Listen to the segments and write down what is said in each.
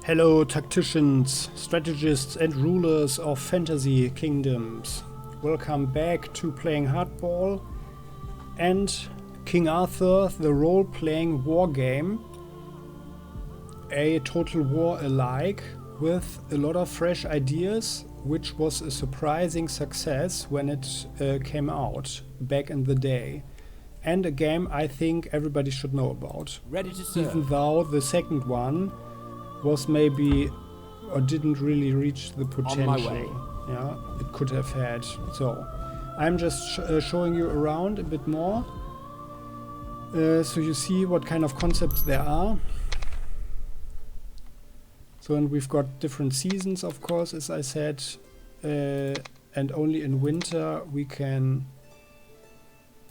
Hello tacticians, strategists and rulers of fantasy kingdoms. Welcome back to Playing Hardball and King Arthur, the role-playing wargame. A total war alike with a lot of fresh ideas, which was a surprising success when it came out back in the day. And a game I think everybody should know about. Ready to serve. Even though the second one was maybe or didn't really reach the potential. On my way. Yeah, it could have had. So I'm just showing you around a bit more, so you see what kind of concepts there are. So, and we've got different seasons, of course, as I said, and only in winter we can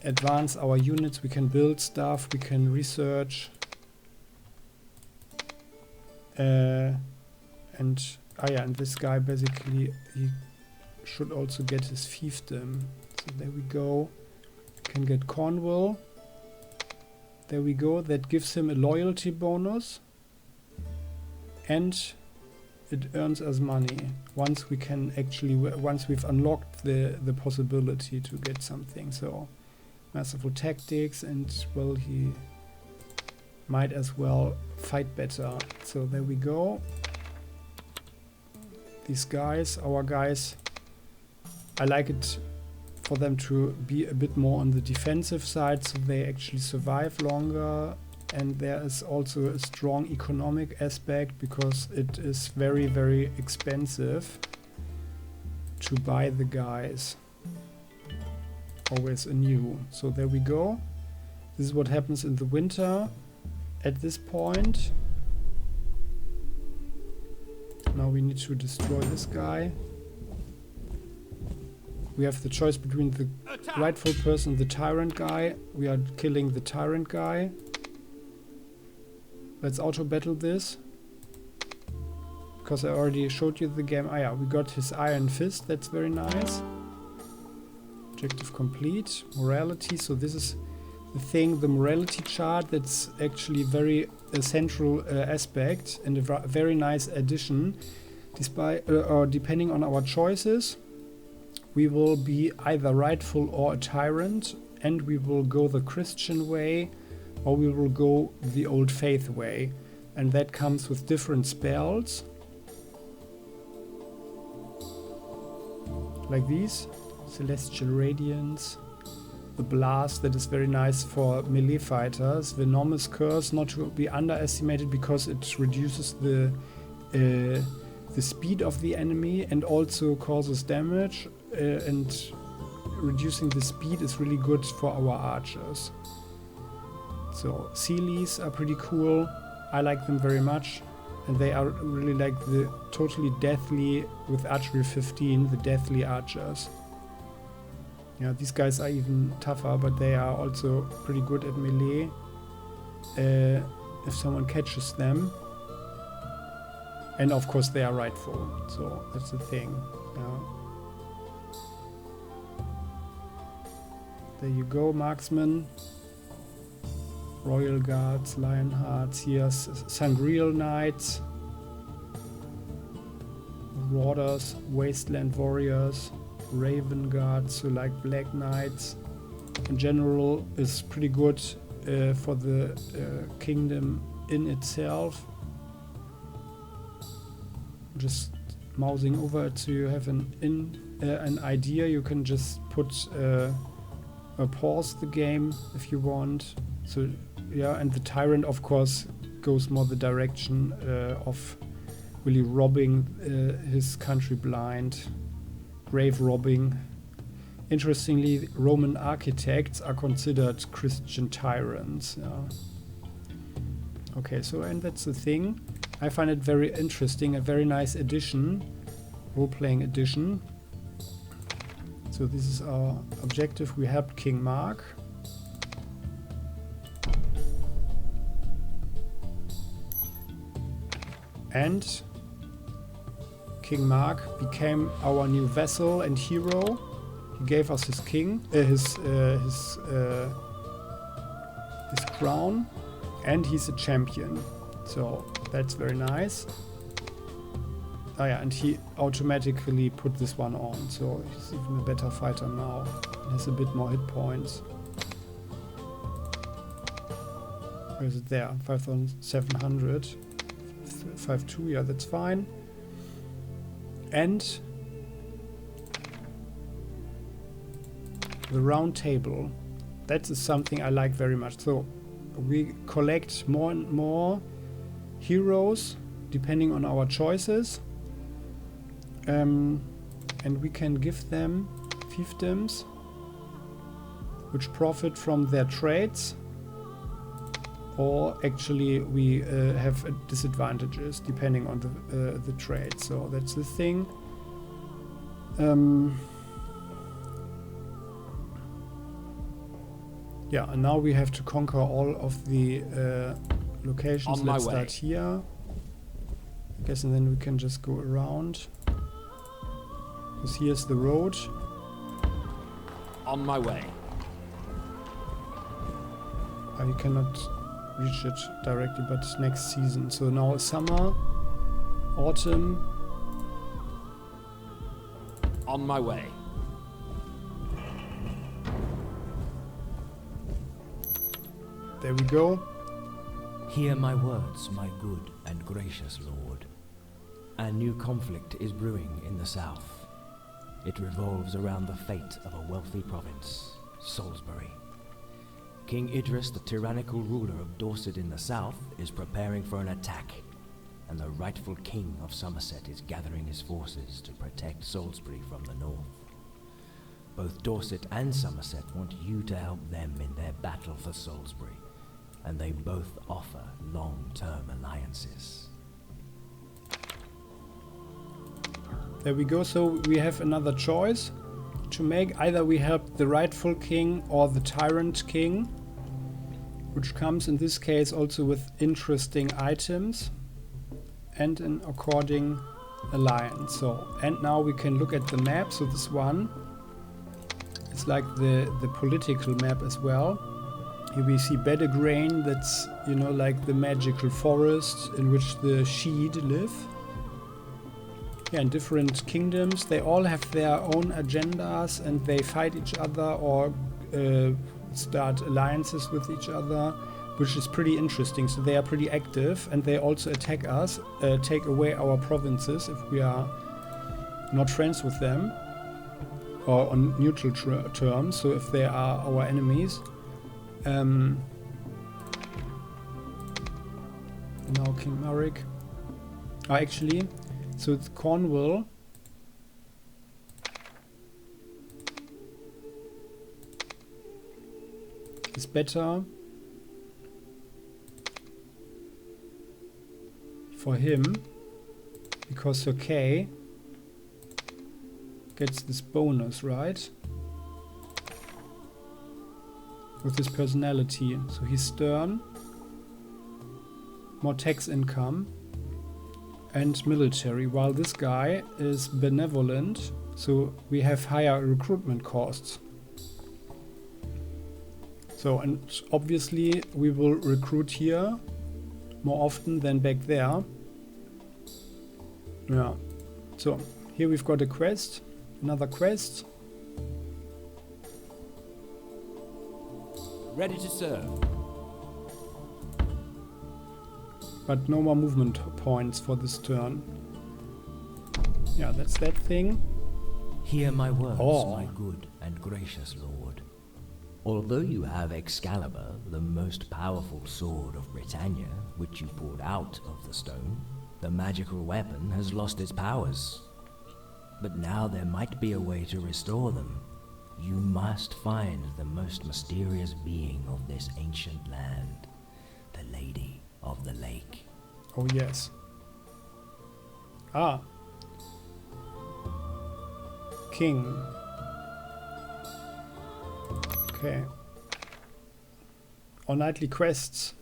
advance our units, we can build stuff, we can research. And this guy basically, he should also get his fiefdom. So there we go. Can get Cornwall. There we go. That gives him a loyalty bonus. And it earns us money once we can actually, once we've unlocked the possibility to get something. So masterful tactics, and well, he might as well fight better. So there we go. These guys, our guys, I like it for them to be a bit more on the defensive side, so they actually survive longer. And there is also a strong economic aspect because it is very, very expensive to buy the guys. Always anew. So there we go. This is what happens in the winter. At this point, now we need to destroy this guy. We have the choice between the rightful person and the tyrant guy. We are killing the tyrant guy. Let's auto battle this, because I already showed you the game. Ah yeah, we got his iron fist. That's very nice. Objective complete. Morality. So this is the thing, the morality chart, that's actually very central aspect and a very nice addition. Despite or depending on our choices, we will be either rightful or a tyrant, and we will go the Christian way or we will go the old faith way, and that comes with different spells like these. Celestial Radiance. The Blast, that is very nice for melee fighters. Venomous Curse, not to be underestimated because it reduces the speed of the enemy and also causes damage, and reducing the speed is really good for our archers. So Sealies are pretty cool. I like them very much, and they are really like the totally deathly, with archery 15, the deathly archers. Yeah, these guys are even tougher, but they are also pretty good at melee if someone catches them. And of course they are rightful, so that's the thing. Yeah. There you go, marksman. Royal Guards, Lionhearts, here's Sangreal Knights, Marauders, Wasteland Warriors, Raven Guards, so like Black Knights. In general is pretty good for the kingdom in itself. Just mousing over it so you have an idea. You can just put pause the game if you want. So yeah, and the tyrant of course goes more the direction of really robbing his country blind. Grave robbing. Interestingly, Roman architects are considered Christian tyrants. Yeah. Okay, so and that's the thing. I find it very interesting, a very nice addition, role-playing edition. So this is our objective. We helped King Mark. And King Mark became our new vassal and hero. He gave us his his crown, and he's a champion. So that's very nice. Oh yeah, and he automatically put this one on, so he's even a better fighter now. He has a bit more hit points. Where is it there? 5,700. 5,2, yeah, that's fine. And the round table. That is something I like very much. So we collect more and more heroes depending on our choices. And we can give them fiefdoms which profit from their traits, or actually we have disadvantages depending on the trait. So that's the thing. Yeah, and now we have to conquer all of the locations. Let's start here. I guess, and then we can just go around. Because here's the road. On my way. You cannot reach it directly, but next season. So now summer, autumn. On my way. There we go. Hear my words, my good and gracious lord. A new conflict is brewing in the south. It revolves around the fate of a wealthy province, Salisbury. King Idris, the tyrannical ruler of Dorset in the south, is preparing for an attack, and the rightful king of Somerset is gathering his forces to protect Salisbury from the north. Both Dorset and Somerset want you to help them in their battle for Salisbury, and they both offer long-term alliances. There we go. So we have another choice to make. Either we help the rightful king or the tyrant king, which comes in this case also with interesting items and an according alliance. So, and now we can look at the map. So this one is like the political map as well. Here we see Bedegrain, that's, you know, like the magical forest in which the Sheed live. Yeah, in different kingdoms, they all have their own agendas and they fight each other or start alliances with each other, which is pretty interesting. So they are pretty active and they also attack us, take away our provinces if we are not friends with them or on neutral terms, so if they are our enemies. Now King Marek. Actually, so it's Cornwall. It's better for him because Sir Kay gets this bonus, right? With his personality. So he's stern, more tax income, and military, while this guy is benevolent, so we have higher recruitment costs. So, and obviously we will recruit here more often than back there. Yeah. So here we've got a quest, another quest. Ready to serve. But no more movement points for this turn. Yeah, that's that thing. Hear my words, my good and gracious lord. Although you have Excalibur, the most powerful sword of Britannia, which you pulled out of the stone, the magical weapon has lost its powers. But now there might be a way to restore them. You must find the most mysterious being of this ancient land, the Lady of the Lake. Oh yes. Ah. King. Okay. Our nightly quests.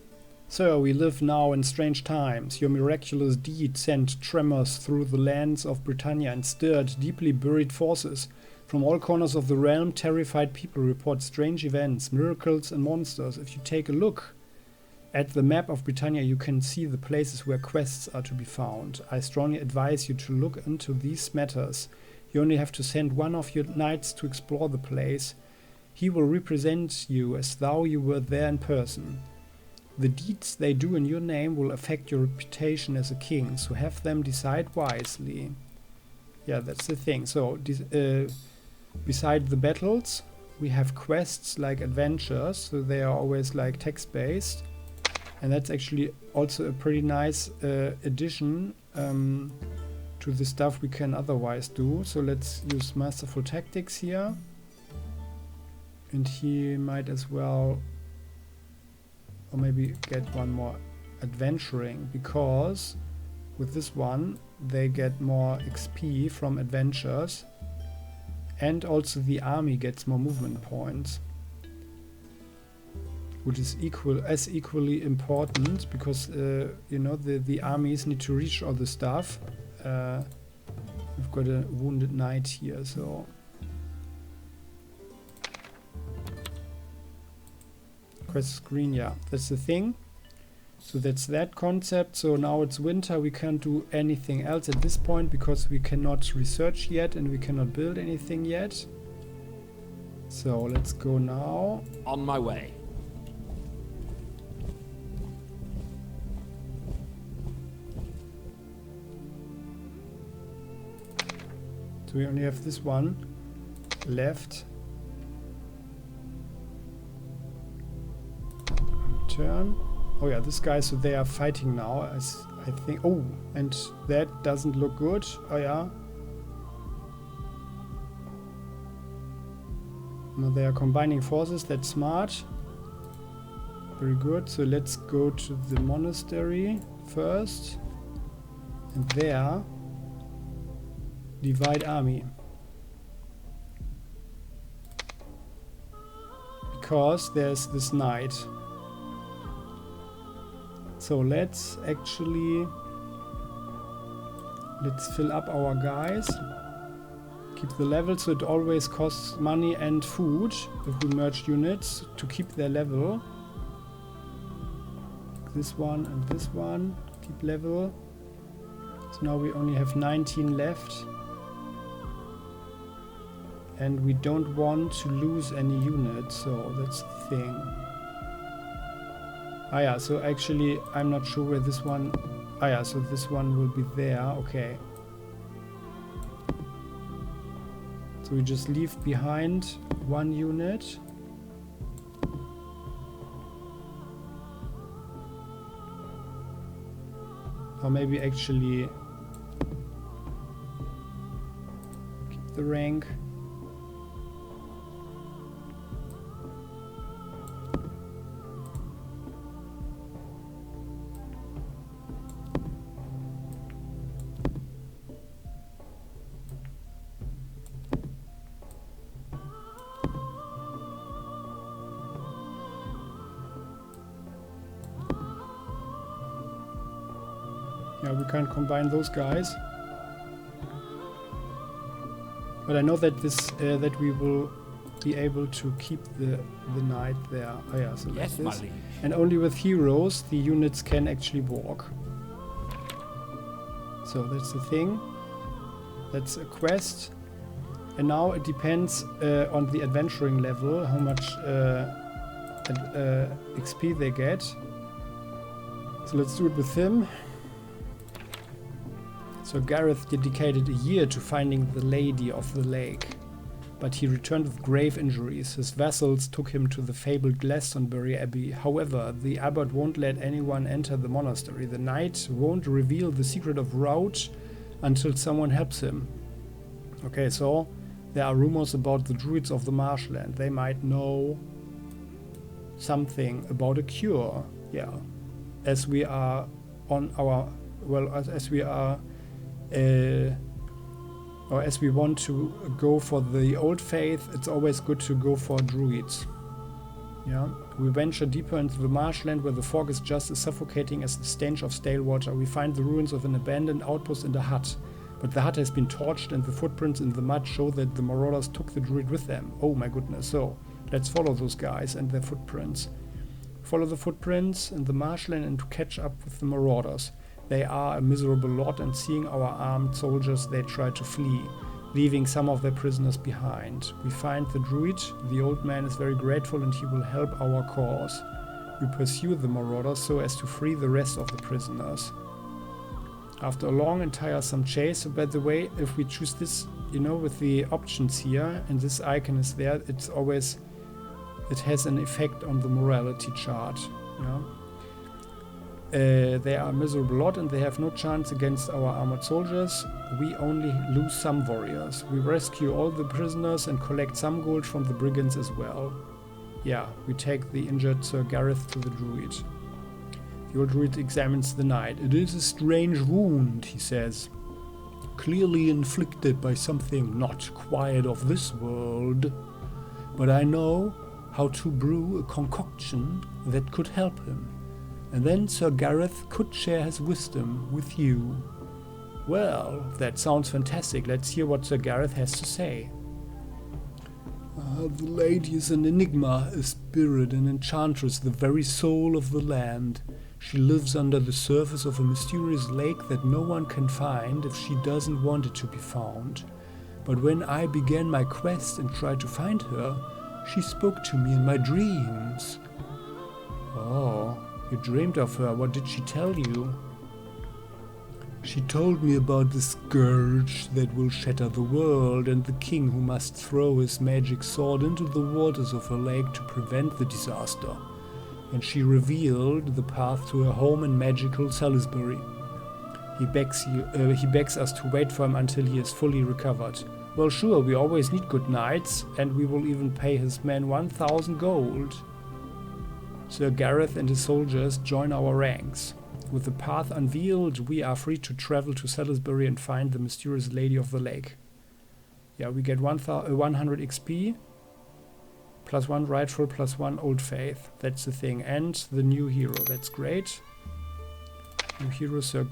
Sir, we live now in strange times. Your miraculous deed sent tremors through the lands of Britannia and stirred deeply buried forces. From all corners of the realm, terrified people report strange events, miracles and monsters. If you take a look At the map of Britannia, you can see the places where quests are to be found. I strongly advise you to look into these matters. You only have to send one of your knights to explore the place. He will represent you as though you were there in person. The deeds they do in your name will affect your reputation as a king, so have them decide wisely. Yeah, that's the thing. So, beside the battles, we have quests like adventures, so they are always like text-based. And that's actually also a pretty nice addition to the stuff we can otherwise do. So let's use Masterful Tactics here. And he might as well, or maybe get one more adventuring, because with this one they get more XP from adventures, and also the army gets more movement points, which is equally important, because you know, the armies need to reach all the stuff. We've got a wounded knight here, so quest screen, yeah, that's the thing. So that's that concept. So now it's winter, we can't do anything else at this point because we cannot research yet and we cannot build anything yet. So let's go now. On my way. So we only have this one left. Turn. Oh yeah, this guy, so they are fighting now, as I think. Oh, and that doesn't look good. Oh yeah. Now they are combining forces, that's smart. Very good. So let's go to the monastery first. And there, divide army. Because there's this knight. So let's actually, let's fill up our guys. Keep the level, so it always costs money and food if we merge units to keep their level. This one and this one, keep level. So now we only have 19 left. And we don't want to lose any units, so that's the thing. Ah yeah, so actually I'm not sure where this one... Ah yeah, so this one will be there, okay. So we just leave behind one unit. Or maybe actually keep the rank. Yeah, we can't combine those guys. But I know that this that we will be able to keep the knight there. Oh yeah, so yes, like this. my liege. And only with heroes the units can actually walk. So that's the thing. That's a quest. And now it depends on the adventuring level, how much XP they get. So let's do it with him. So Gareth dedicated a year to finding the Lady of the Lake, but he returned with grave injuries. His vassals took him to the fabled Glastonbury Abbey. However, the abbot won't let anyone enter the monastery. The knight won't reveal the secret of route until someone helps him. Okay, so there are rumors about the druids of the marshland. They might know something about a cure. Yeah, as we are on our... Well, as we are... or as we want to go for the old faith, it's always good to go for druids. Yeah, we venture deeper into the marshland where the fog is just as suffocating as the stench of stale water. We find the ruins of an abandoned outpost and a hut, but the hut has been torched and the footprints in the mud show that the marauders took the druid with them. Oh my goodness, so let's follow those guys and their footprints. follow the footprints in the marshland and to catch up with the marauders. They are a miserable lot, and seeing our armed soldiers, they try to flee, leaving some of their prisoners behind. We find the druid. The old man is very grateful and he will help our cause. We pursue the marauders so as to free the rest of the prisoners. After a long and tiresome chase, so by the way, if we choose this, you know, with the options here, and this icon is there, it's always, it has an effect on the morality chart. Yeah? They are a miserable lot and they have no chance against our armored soldiers. We only lose some warriors. We rescue all the prisoners and collect some gold from the brigands as well. Yeah, we take the injured Sir Gareth to the druid. The old druid examines the knight. It is a strange wound, he says. Clearly inflicted by something not quite of this world. But I know how to brew a concoction that could help him. And then Sir Gareth could share his wisdom with you. Well, that sounds fantastic. Let's hear what Sir Gareth has to say. The lady is an enigma, a spirit, an enchantress, the very soul of the land. She lives under the surface of a mysterious lake that no one can find if she doesn't want it to be found. But when I began my quest and tried to find her, she spoke to me in my dreams. Oh, you dreamed of her. What did she tell you? She told me about the scourge that will shatter the world and the king who must throw his magic sword into the waters of her lake to prevent the disaster. And she revealed the path to her home in magical Salisbury. He begs us to wait for him until he is fully recovered. Well, sure, we always need good knights, and we will even pay his men 1,000 gold. Sir Gareth and his soldiers join our ranks. With the path unveiled, we are free to travel to Salisbury and find the mysterious lady of the lake. Yeah, we get 100 XP, plus 1 rightful, plus 1 old faith. That's the thing. And the new hero. That's great. New hero, Sir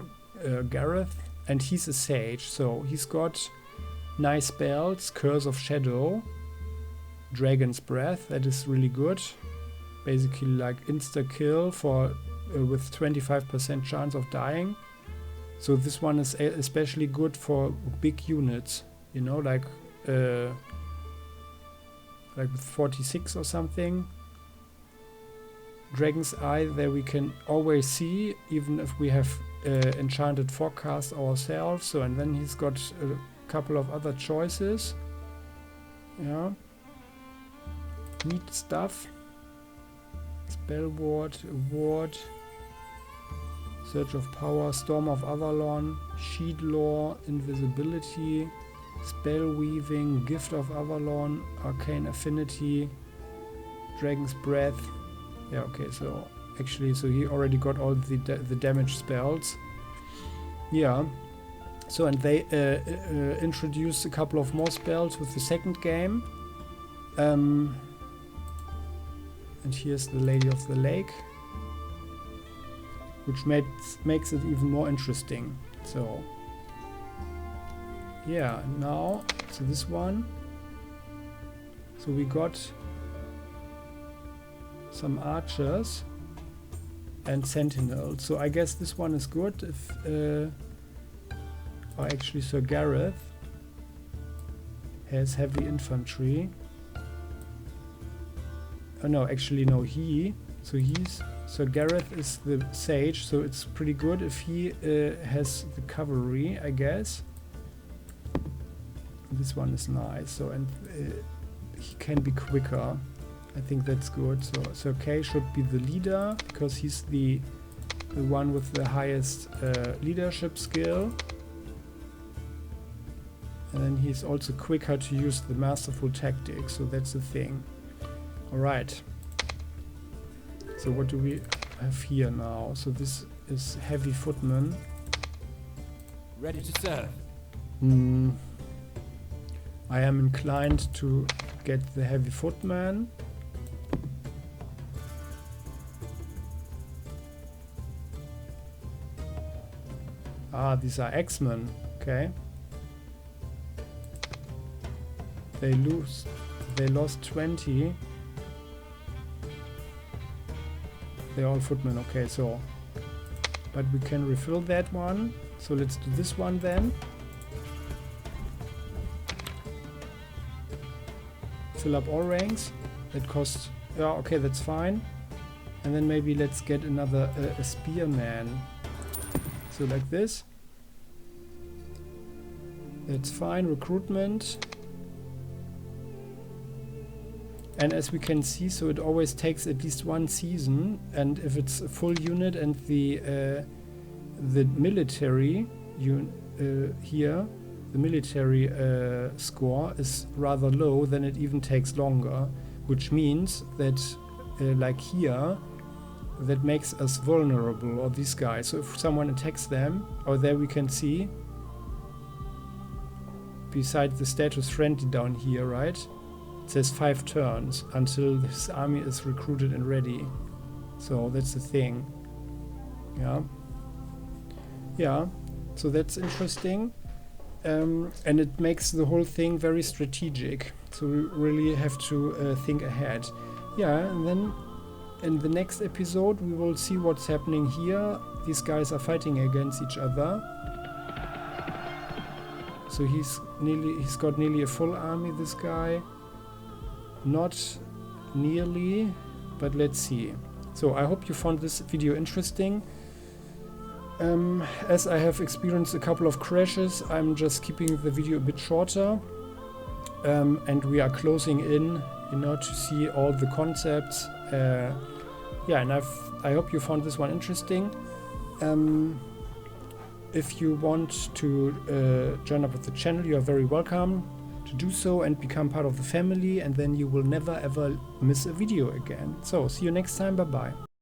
Gareth. And he's a sage, so he's got nice spells. Curse of Shadow. Dragon's Breath. That is really good. Basically like insta-kill for with 25% chance of dying. So this one is especially good for big units, you know, like with 46 or something. Dragon's Eye, there we can always see, even if we have enchanted forecast ourselves. So, and then he's got a couple of other choices. Yeah. Neat stuff. Spell Ward, Award, Search of Power, Storm of Avalon, Sheet Lore, Invisibility, Spell Weaving, Gift of Avalon, Arcane Affinity, Dragon's Breath. Yeah, okay, so actually, so he already got all the damage spells. Yeah, so and they introduced a couple of more spells with the second game. And here's the Lady of the Lake, which makes it even more interesting. So, yeah, now, so this one. So we got some archers and sentinels. So I guess this one is good if, or actually Sir Gareth has heavy infantry. Oh no, actually no, Sir Gareth is the sage, so it's pretty good if he has the cavalry, I guess. This one is nice, so and he can be quicker. I think that's good. So Sir Kay should be the leader because he's the one with the highest leadership skill. And then he's also quicker to use the masterful tactics, so that's the thing. Alright, so what do we have here now? So this is heavy footman. Ready to serve. I am inclined to get the heavy footman. Ah, these are X-Men, okay. They lost 20. They're all footmen, okay, so. But we can refill that one. So let's do this one then. Fill up all ranks. That costs, yeah, okay, that's fine. And then maybe let's get another a spearman. So like this. That's fine. Recruitment. And as we can see, so it always takes at least 1 season. And if it's a full unit and the military here, the military score is rather low, then it even takes longer. Which means that, like here, that makes us vulnerable, or these guys. So if someone attacks them, or there we can see, beside the status friendly down here, right? It says 5 turns until this army is recruited and ready. So that's the thing. Yeah. Yeah, so that's interesting. And it makes the whole thing very strategic. So we really have to think ahead. Yeah, and then in the next episode we will see what's happening here. These guys are fighting against each other. So he's got nearly a full army, this guy. Not nearly, but let's see. So I hope you found this video interesting. As I have experienced a couple of crashes, I'm just keeping the video a bit shorter. And we are closing in, to see all the concepts. Yeah, and I hope you found this one interesting. If you want to join up with the channel, you are very welcome to do so and become part of the family, and then you will never ever miss a video again. So, see you next time, bye bye.